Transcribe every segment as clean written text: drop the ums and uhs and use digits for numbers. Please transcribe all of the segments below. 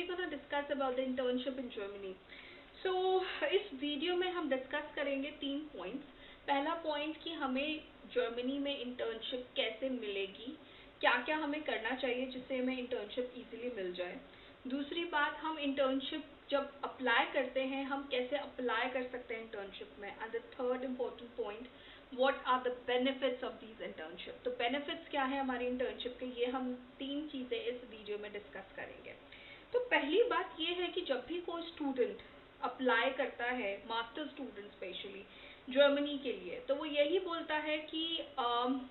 we're gonna discuss about the internship in Germany. So इस video में हम discuss करेंगे 3 पॉइंट्स. पहला पॉइंट कि हमें जर्मनी में इंटर्नशिप कैसे मिलेगी, क्या क्या हमें करना चाहिए जिससे हमें इंटर्नशिप इजीली मिल जाए. दूसरी बात, हम इंटर्नशिप जब अप्लाई करते हैं हम कैसे अप्लाई कर सकते हैं इंटर्नशिप में. And the third important point, what are the benefits of these internship. तो बेनिफिट्स क्या है हमारी इंटर्नशिप के, ये हम 3 चीज़ें इस वीडियो में डिस्कस करेंगे. तो पहली बात ये है कि जब भी कोई स्टूडेंट अप्लाई करता है, मास्टर स्टूडेंट स्पेशली जर्मनी के लिए, तो वो यही बोलता है कि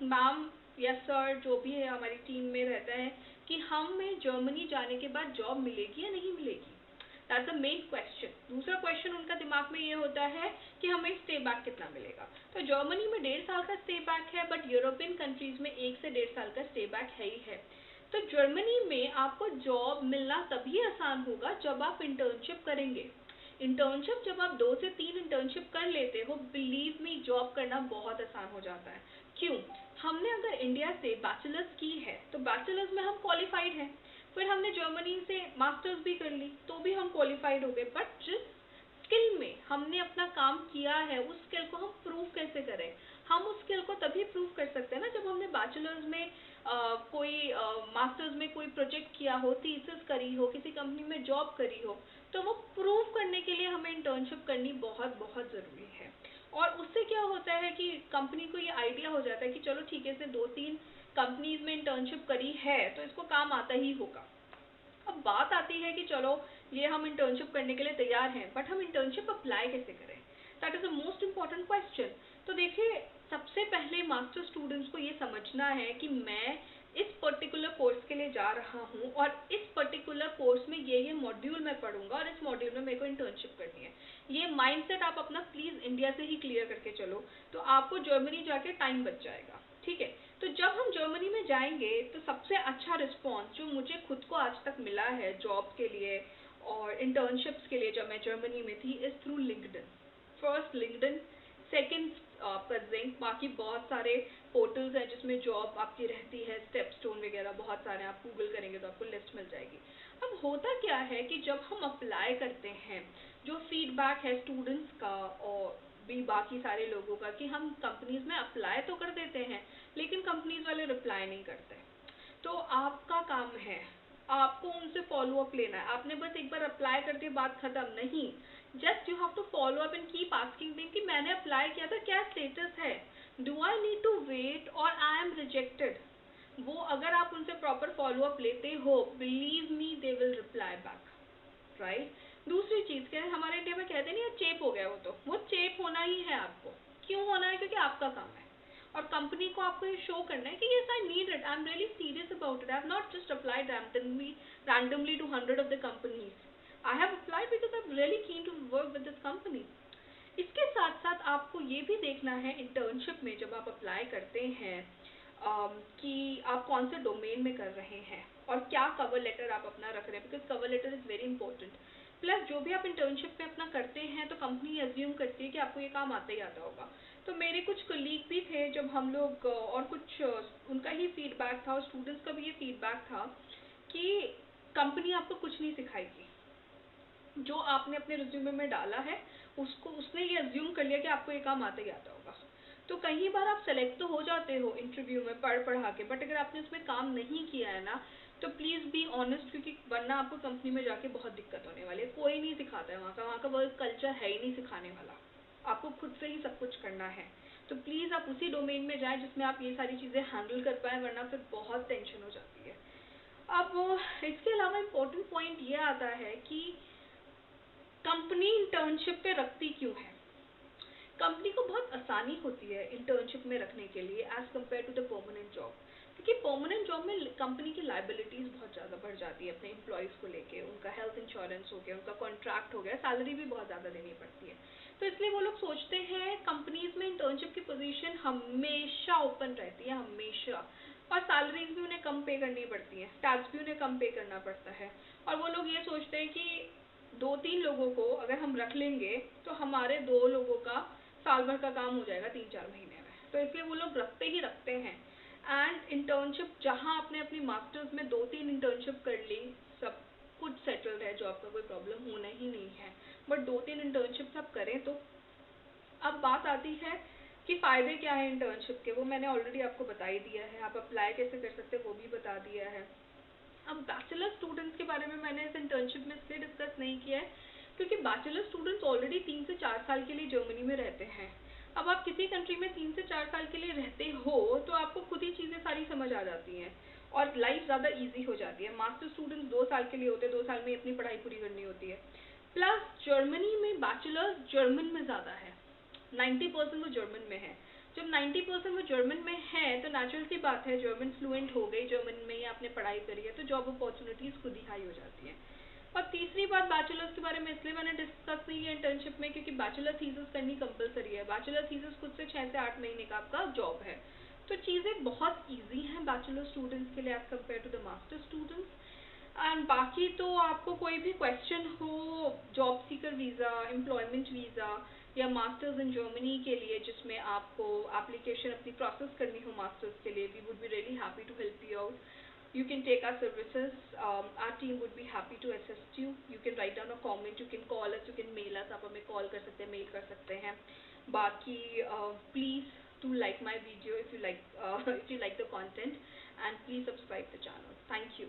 मैम या सर जो भी है हमारी टीम में रहता है कि हमें जर्मनी जाने के बाद जॉब मिलेगी या नहीं मिलेगी. That's the main question. दूसरा क्वेश्चन उनका दिमाग में ये होता है कि हमें स्टे बैक कितना मिलेगा. तो जर्मनी में 1.5 साल का स्टे बैक है, बट यूरोपियन कंट्रीज में 1 से 1.5 साल का स्टे बैक है ही है. तो जर्मनी में आपको जॉब मिलना तभी आसान होगा जब आप इंटर्नशिप करेंगे. इंटर्नशिप जब आप 2 से 3 इंटर्नशिप कर लेते हो, बिलीव मी जॉब करना बहुत आसान हो जाता है. क्यों? हमने अगर इंडिया से बैचलर्स की है तो बैचलर्स में हम क्वालिफाइड हैं, फिर हमने जर्मनी से मास्टर्स भी कर ली तो भी हम क्वालिफाइड हो गए. बट जिस स्किल में हमने अपना काम किया है उस स्किल को हम प्रूव कैसे करें. हम उस स्किल को तभी प्रूव कर सकते हैं ना जब हमने बैचलर्स में कोई मास्टर्स में कोई प्रोजेक्ट किया हो, थीसिस करी हो, किसी कंपनी में जॉब करी हो. तो वो प्रूव करने के लिए हमें इंटर्नशिप करनी बहुत बहुत ज़रूरी है. और उससे क्या होता है कि कंपनी को ये आइडिया हो जाता है कि चलो ठीक है, इसने 2-3 कंपनीज में इंटर्नशिप करी है तो इसको काम आता ही होगा. अब बात आती है कि चलो ये हम इंटर्नशिप करने के लिए तैयार हैं, बट हम इंटर्नशिप अप्लाई कैसे करें. That is the most important question. तो देखिए, सबसे पहले मास्टर स्टूडेंट्स को ये समझना है कि मैं इस पर्टिकुलर कोर्स के लिए जा रहा हूँ और इस पर्टिकुलर कोर्स में ये मॉड्यूल मैं पढ़ूंगा और इस मॉड्यूल में मेरे को इंटर्नशिप करनी है. ये माइंडसेट आप अपना प्लीज़ इंडिया से ही क्लियर करके चलो, तो आपको जर्मनी जाके टाइम बच जाएगा. ठीक है. तो जब हम जर्मनी में जाएंगे तो सबसे अच्छा रिस्पॉन्स जो मुझे खुद को आज तक मिला है जॉब के लिए और इंटर्नशिप्स के लिए जब मैं जर्मनी में थी, is through LinkedIn. First LinkedIn, second आपका जिंक, बाकी बहुत सारे पोर्टल्स हैं जिसमें जॉब आपकी रहती है, स्टेपस्टोन वगैरह बहुत सारे, आप गूगल करेंगे तो आपको लिस्ट मिल जाएगी. अब होता क्या है कि जब हम अप्लाई करते हैं, जो फीडबैक है स्टूडेंट्स का और भी बाकी सारे लोगों का कि हम कंपनीज में अप्लाई तो कर देते हैं लेकिन कंपनीज वाले रिप्लाई नहीं करते. तो आपका काम है, आपको उनसे फॉलो अप लेना है. आपने बस एक बार अप्लाई करके बात खत्म नहीं. Just you have to follow up and keep asking them कि मैंने अप्लाई किया था, क्या स्टेटस है, do I need to wait और आई एम रिजेक्टेड. वो अगर आप उनसे प्रॉपर फॉलो अप लेते हो, believe me they will reply back. Right. दूसरी चीज़ क्या है, हमारे इंडिया में कहते नहीं चेप हो गया, वो चेप होना ही है आपको. क्यों होना है? क्योंकि आपका काम है और कंपनी को आपको ये शो करना है कि yes I need it, I am really serious about it, I have not just applied randomly to 100 of the companies. I have applied because I'm really keen to work with this company. इसके साथ साथ आपको ये भी देखना है internship में जब आप अप्लाई करते हैं कि आप कौन से डोमेन में कर रहे हैं और क्या कवर लेटर आप अपना रख रहे हैं, because cover letter is very important. Plus जो भी आप इंटर्नशिप में अपना करते हैं तो कंपनी एज्यूम करती है कि आपको ये काम आता ही आता होगा. तो मेरे कुछ कलीग भी थे जब हम लोग और कुछ उनका ही फीडबैक था और स्टूडेंट्स का भी ये फीडबैक था कि कंपनी आपको कुछ नहीं सिखाएगी. जो आपने अपने रिज्यूमे में डाला है उसको उसने ये अज्यूम कर लिया कि आपको ये काम आता ही आता होगा. तो कई बार आप सेलेक्ट तो हो जाते हो इंटरव्यू में पढ़ा के, बट अगर आपने उसमें काम नहीं किया है ना तो प्लीज़ बी ऑनेस्ट, क्योंकि वरना आपको कंपनी में जाके बहुत दिक्कत होने वाली है. कोई नहीं सिखाता है वहाँ का वर्क कल्चर है ही नहीं सिखाने वाला. आपको खुद से ही सब कुछ करना है. तो प्लीज़ आप उसी डोमेन में जाएं जिसमें आप ये सारी चीज़ें हैंडल कर पाएँ, वरना फिर बहुत टेंशन हो जाती है. अब इसके अलावा इम्पोर्टेंट पॉइंट ये आता है कि कंपनी इंटर्नशिप पे रखती क्यों है. कंपनी को बहुत आसानी होती है इंटर्नशिप में रखने के लिए as compare to the permanent job, क्योंकि परमानेंट जॉब में कंपनी की लाइबिलिटीज़ बहुत ज़्यादा बढ़ जाती है अपने एम्प्लॉयज़ को लेके. उनका हेल्थ इंश्योरेंस हो गया, उनका कॉन्ट्रैक्ट हो गया, सैलरी भी बहुत ज़्यादा देनी पड़ती है. तो इसलिए वो लोग सोचते हैं कंपनीज में इंटर्नशिप की पोजीशन हमेशा ओपन रहती है, हमेशा. और सैलरीज भी उन्हें कम पे करनी पड़ती है, टैक्स भी उन्हें कम पे करना पड़ता है. और वो लोग ये सोचते हैं कि 2-3 लोगों को अगर हम रख लेंगे तो हमारे 2 लोगों का साल भर का काम हो जाएगा 3-4 महीने में. तो इसलिए वो लोग रखते ही रखते हैं. एंड इंटर्नशिप जहाँ आपने अपनी मास्टर्स में 2-3 इंटर्नशिप कर ली, सब कुछ सेटल्ड है, जॉब का कोई प्रॉब्लम होना ही नहीं है, बट 2-3 इंटर्नशिप्स आप करें तो। अब बात आती है कि फ़ायदे क्या है इंटर्नशिप के, वो मैंने ऑलरेडी आपको बता ही दिया है, आप अप्लाई कैसे कर सकते हैं वो भी बता दिया है। अब बैचलर स्टूडेंट्स के बारे में मैंने इस इंटर्नशिप में इसलिए डिस्कस नहीं किया है क्योंकि बैचलर स्टूडेंट्स ऑलरेडी 3 से 4 साल के लिए जर्मनी में रहते हैं। अब आप किसी कंट्री में 3 से 4 साल के लिए रहते हो तो आपको खुद ही चीज़ें सारी समझ आ जाती हैं और लाइफ ज़्यादा इजी हो जाती है। मास्टर स्टूडेंट्स 2 साल के लिए होते हैं, 2 साल में अपनी पढ़ाई पूरी करनी होती है। प्लस जर्मनी में बैचलर्स जर्मन में ज़्यादा है, 90% वो जर्मन में है। जब 90% वो जर्मन में है तो नेचुरल सी बात है, जर्मन फ्लुएंट हो गई, जर्मन में ही आपने पढ़ाई करी है तो जॉब अपॉर्चुनिटीज़ खुद ही हाई हो जाती हैं। और तीसरी बात बैचलर्स के बारे में इसलिए मैंने डिस्कस नहीं किया इंटर्नशिप में क्योंकि बैचलर थीसिस करनी कंपलसरी है। बैचलर थीसिस खुद से 6 से 8 महीने का आपका जॉब है। तो चीज़ें बहुत ईजी हैं बैचलर स्टूडेंट्स के लिए as compare to the master students. And बाकी तो आपको कोई भी क्वेश्चन हो job seeker visa, employment visa या मास्टर्स इन जर्मनी के लिए जिसमें आपको एप्लीकेशन अपनी प्रोसेस करनी हो मास्टर्स के लिए, we would be really happy to help you out. You can take our services. Our team would be happy to assist you. You can write down a comment. You can call us. You can mail us. आप हमें call कर सकते हैं, mail कर सकते हैं. बाकी please do like my video if you like if you like the content, and please subscribe the channel. Thank you.